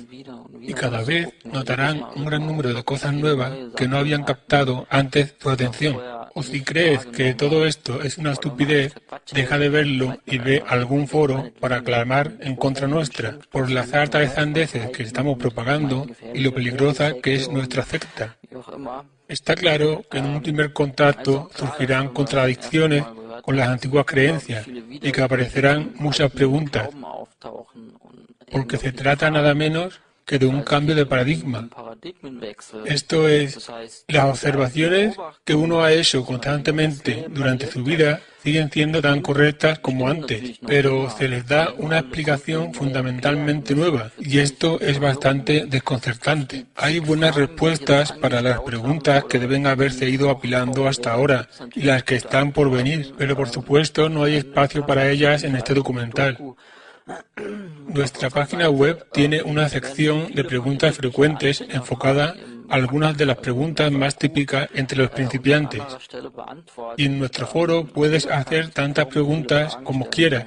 y cada vez notarán un gran número de cosas nuevas que no habían captado antes su atención. O si crees que todo esto es una estupidez, deja de verlo y ve algún foro para clamar en contra nuestra por las sarta de sandeces que estamos propagando y lo peligrosa que es nuestra secta. Está claro que en un primer contacto surgirán contradicciones con las antiguas creencias y que aparecerán muchas preguntas, porque se trata nada menos que de un cambio de paradigma. Esto es, las observaciones que uno ha hecho constantemente durante su vida siguen siendo tan correctas como antes, pero se les da una explicación fundamentalmente nueva, y esto es bastante desconcertante. Hay buenas respuestas para las preguntas que deben haberse ido apilando hasta ahora y las que están por venir, pero por supuesto no hay espacio para ellas en este documental. Nuestra página web tiene una sección de preguntas frecuentes enfocada a algunas de las preguntas más típicas entre los principiantes. Y en nuestro foro puedes hacer tantas preguntas como quieras.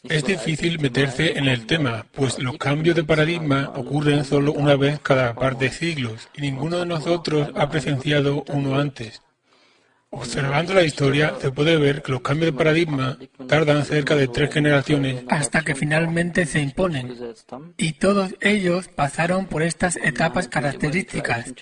Es difícil meterse en el tema, pues los cambios de paradigma ocurren solo una vez cada par de siglos y ninguno de nosotros ha presenciado uno antes. Observando la historia, se puede ver que los cambios de paradigma tardan cerca de 3 generaciones hasta que finalmente se imponen. Y todos ellos pasaron por estas etapas características.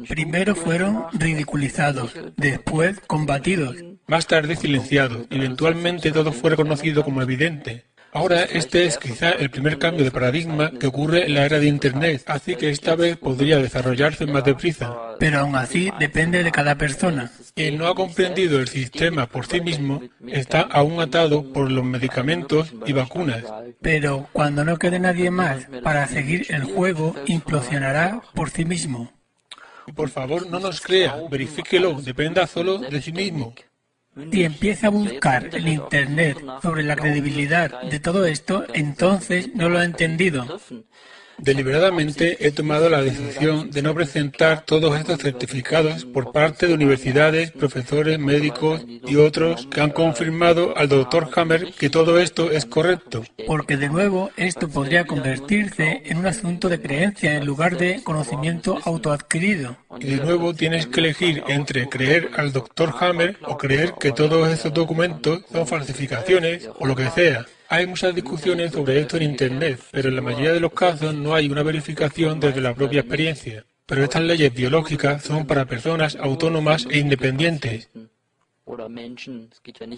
Primero fueron ridiculizados, después combatidos, más tarde silenciados, y eventualmente todo fue reconocido como evidente. Ahora este es quizá el primer cambio de paradigma que ocurre en la era de Internet, así que esta vez podría desarrollarse más deprisa. pero aún así depende de cada persona. Quien no ha comprendido el sistema por sí mismo está aún atado por los medicamentos y vacunas. Pero cuando no quede nadie más para seguir el juego, implosionará por sí mismo. Y por favor, no nos crea, verifíquelo, dependa solo de sí mismo. Si empieza a buscar en Internet sobre la credibilidad de todo esto, entonces no lo ha entendido. Deliberadamente he tomado la decisión de no presentar todos estos certificados por parte de universidades, profesores, médicos y otros que han confirmado al Dr. Hammer que todo esto es correcto. Porque de nuevo esto podría convertirse en un asunto de creencia en lugar de conocimiento autoadquirido. Y de nuevo tienes que elegir entre creer al Dr. Hammer o creer que todos estos documentos son falsificaciones o lo que sea. Hay muchas discusiones sobre esto en Internet, pero en la mayoría de los casos no hay una verificación desde la propia experiencia. Pero estas leyes biológicas son para personas autónomas e independientes.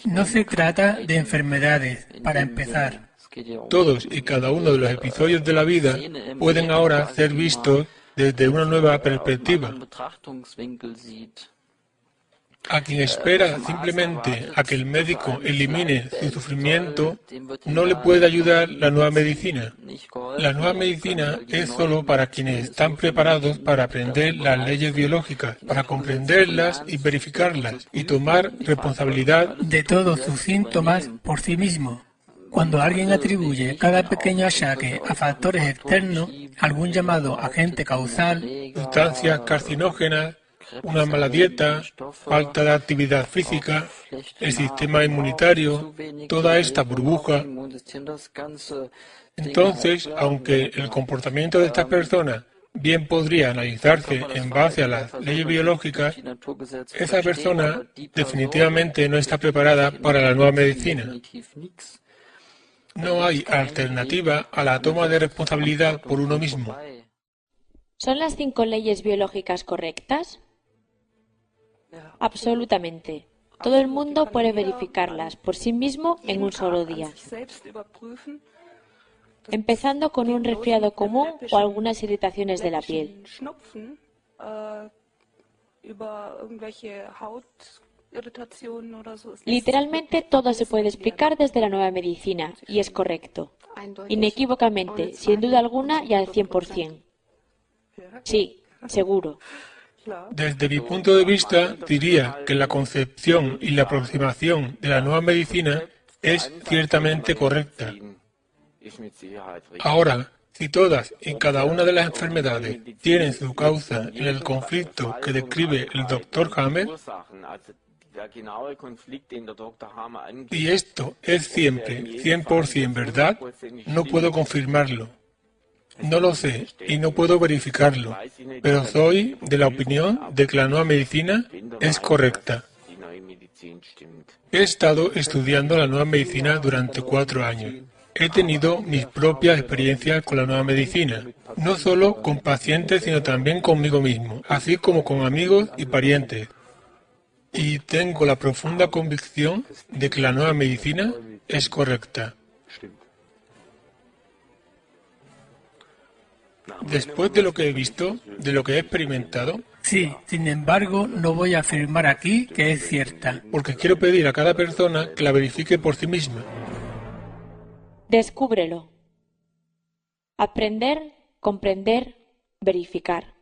No se trata de enfermedades, para empezar. Todos y cada uno de los episodios de la vida pueden ahora ser vistos desde una nueva perspectiva. A quien espera simplemente a que el médico elimine su sufrimiento, no le puede ayudar la nueva medicina. La nueva medicina es solo para quienes están preparados para aprender las leyes biológicas, para comprenderlas y verificarlas, y tomar responsabilidad de todos sus síntomas por sí mismo. Cuando alguien atribuye cada pequeño achaque a factores externos, algún llamado agente causal, sustancias carcinógenas, una mala dieta, falta de actividad física, el sistema inmunitario, toda esta burbuja. Entonces, aunque el comportamiento de estas personas bien podría analizarse en base a las leyes biológicas, esa persona definitivamente no está preparada para la nueva medicina. No hay alternativa a la toma de responsabilidad por uno mismo. ¿Son las 5 leyes biológicas correctas? Absolutamente. Todo el mundo puede verificarlas por sí mismo en un solo día. Empezando con un resfriado común o algunas irritaciones de la piel. Literalmente todo se puede explicar desde la nueva medicina, y es correcto. Inequívocamente, sin duda alguna y al 100%. Sí, seguro. Desde mi punto de vista, diría que la concepción y la aproximación de la nueva medicina es ciertamente correcta. Ahora, si todas y cada una de las enfermedades tienen su causa en el conflicto que describe el Dr. Hammer, y esto es siempre 100% verdad, no puedo confirmarlo. No lo sé y no puedo verificarlo, pero soy de la opinión de que la nueva medicina es correcta. He estado estudiando la nueva medicina durante 4 años. He tenido mis propias experiencias con la nueva medicina, no solo con pacientes, sino también conmigo mismo, así como con amigos y parientes. Y tengo la profunda convicción de que la nueva medicina es correcta. Después de lo que he visto, de lo que he experimentado, sí, sin embargo, no voy a afirmar aquí que es cierta. Porque quiero pedir a cada persona que la verifique por sí misma. Descúbrelo. Aprender, comprender, verificar.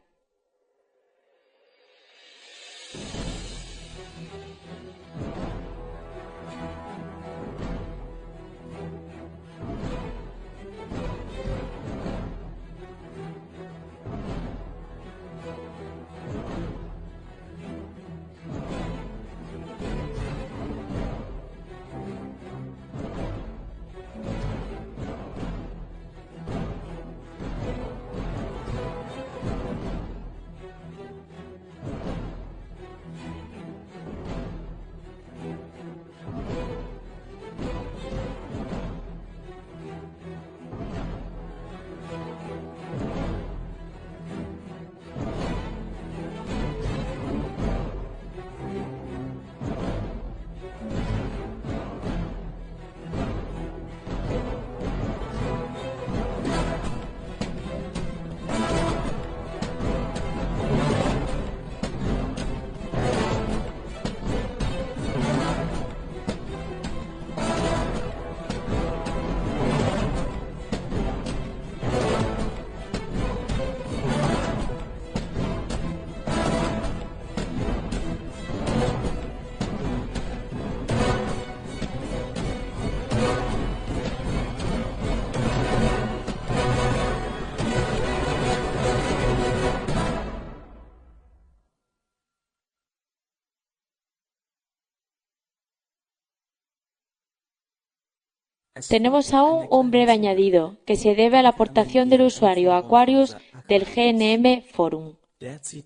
Tenemos aún un breve añadido, que se debe a la aportación del usuario Aquarius del GNM Forum.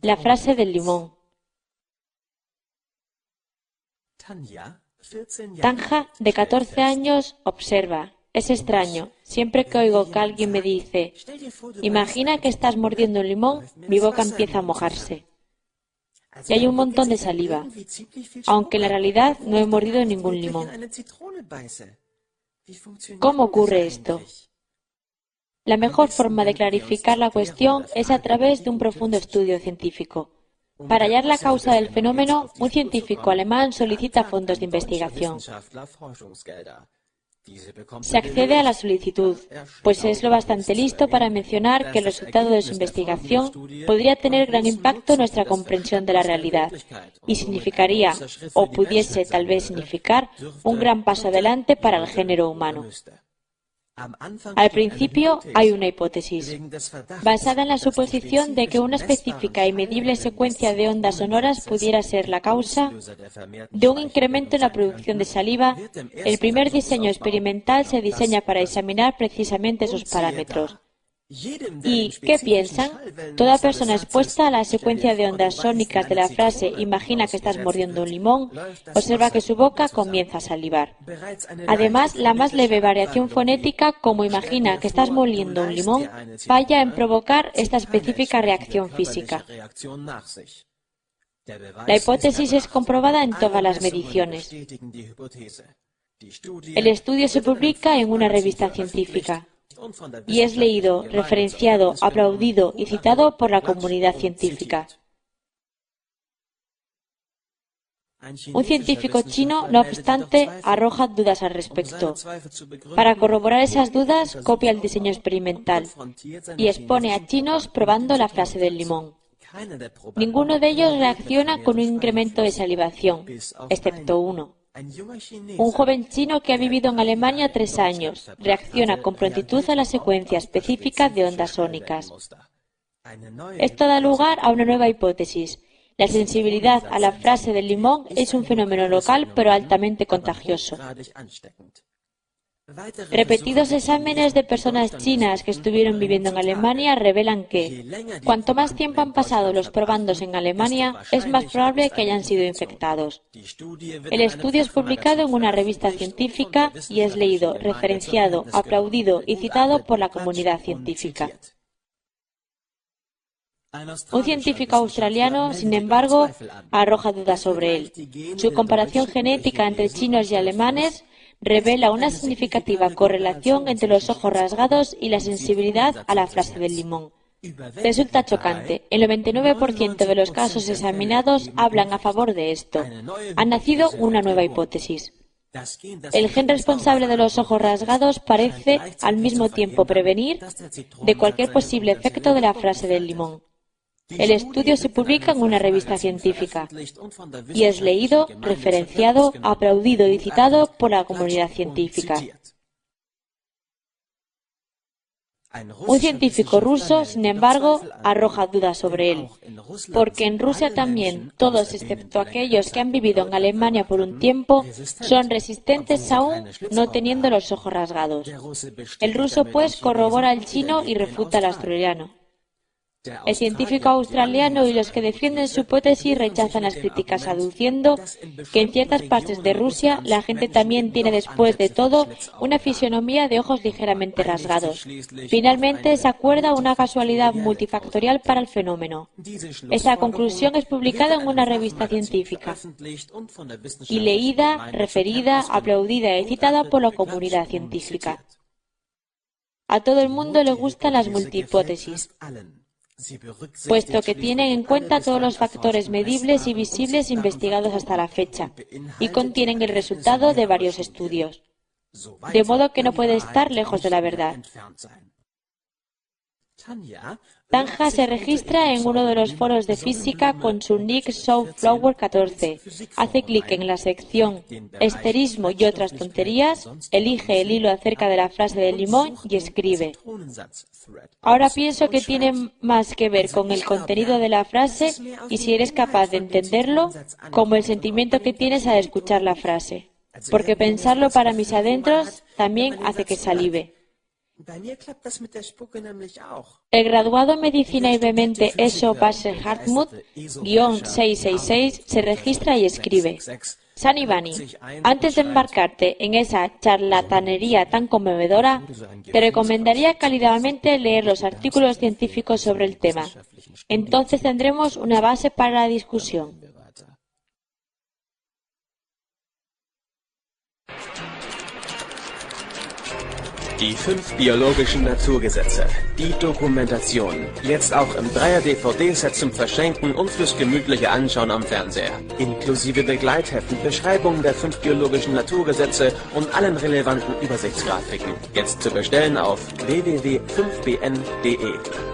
La frase del limón. Tanja, de 14 años, observa. Es extraño. Siempre que oigo que alguien me dice, imagina que estás mordiendo un limón, mi boca empieza a mojarse. Y hay un montón de saliva, aunque en la realidad no he mordido ningún limón. ¿Cómo ocurre esto? La mejor forma de clarificar la cuestión es a través de un profundo estudio científico. Para hallar la causa del fenómeno, un científico alemán solicita fondos de investigación. Se accede a la solicitud, pues es lo bastante listo para mencionar que el resultado de su investigación podría tener gran impacto en nuestra comprensión de la realidad y significaría, o pudiese tal vez significar, un gran paso adelante para el género humano. Al principio hay una hipótesis, basada en la suposición de que una específica y medible secuencia de ondas sonoras pudiera ser la causa de un incremento en la producción de saliva. El primer diseño experimental se diseña para examinar precisamente esos parámetros. ¿Y qué piensan? Toda persona expuesta a la secuencia de ondas sónicas de la frase imagina que estás mordiendo un limón, observa que su boca comienza a salivar. Además, la más leve variación fonética, como imagina que estás moliendo un limón, falla en provocar esta específica reacción física. La hipótesis es comprobada en todas las mediciones. El estudio se publica en una revista científica y es leído, referenciado, aplaudido y citado por la comunidad científica. Un científico chino, no obstante, arroja dudas al respecto. Para corroborar esas dudas, copia el diseño experimental y expone a chinos probando la frase del limón. Ninguno de ellos reacciona con un incremento de salivación, excepto uno. Un joven chino que ha vivido en Alemania 3 años reacciona con prontitud a la secuencia específica de ondas sónicas. Esto da lugar a una nueva hipótesis. La sensibilidad a la frase del limón es un fenómeno local pero altamente contagioso. Repetidos exámenes de personas chinas que estuvieron viviendo en Alemania revelan que, cuanto más tiempo han pasado los probandos en Alemania, es más probable que hayan sido infectados. El estudio es publicado en una revista científica y es leído, referenciado, aplaudido y citado por la comunidad científica. Un científico australiano, sin embargo, arroja dudas sobre él. Su comparación genética entre chinos y alemanes revela una significativa correlación entre los ojos rasgados y la sensibilidad a la frase del limón. Resulta chocante. El 99% de los casos examinados hablan a favor de esto. Ha nacido una nueva hipótesis. El gen responsable de los ojos rasgados parece, al mismo tiempo, prevenir de cualquier posible efecto de la frase del limón. El estudio se publica en una revista científica y es leído, referenciado, aplaudido y citado por la comunidad científica. Un científico ruso, sin embargo, arroja dudas sobre él, porque en Rusia también todos, excepto aquellos que han vivido en Alemania por un tiempo, son resistentes aún no teniendo los ojos rasgados. El ruso, pues, corrobora al chino y refuta al australiano. El científico australiano y los que defienden su hipótesis rechazan las críticas, aduciendo que en ciertas partes de Rusia la gente también tiene, después de todo, una fisionomía de ojos ligeramente rasgados. Finalmente, se acuerda una casualidad multifactorial para el fenómeno. Esta conclusión es publicada en una revista científica y leída, referida, aplaudida y citada por la comunidad científica. A todo el mundo le gustan las multihipótesis, puesto que tienen en cuenta todos los factores medibles y visibles investigados hasta la fecha y contienen el resultado de varios estudios, de modo que no puede estar lejos de la verdad. Tanja se registra en uno de los foros de física con su nick Soulflower14. Hace clic en la sección Esterismo y otras tonterías, elige el hilo acerca de la frase del limón y escribe: ahora pienso que tiene más que ver con el contenido de la frase y si eres capaz de entenderlo, como el sentimiento que tienes al escuchar la frase. Porque pensarlo para mis adentros también hace que salive. El graduado en Medicina y Vehemente Eso Basel Hartmut, _666, se registra y escribe: Sani Bani, antes de embarcarte en esa charlatanería tan conmovedora, te recomendaría cálidamente leer los artículos científicos sobre el tema. Entonces tendremos una base para la discusión. Die 5 biologischen Naturgesetze. Die Dokumentation. Jetzt auch im 3er-DVD-Set zum Verschenken und fürs gemütliche Anschauen am Fernseher. Inklusive Begleitheften, Beschreibungen der 5 biologischen Naturgesetze und allen relevanten Übersichtsgrafiken. Jetzt zu bestellen auf www.5bn.de.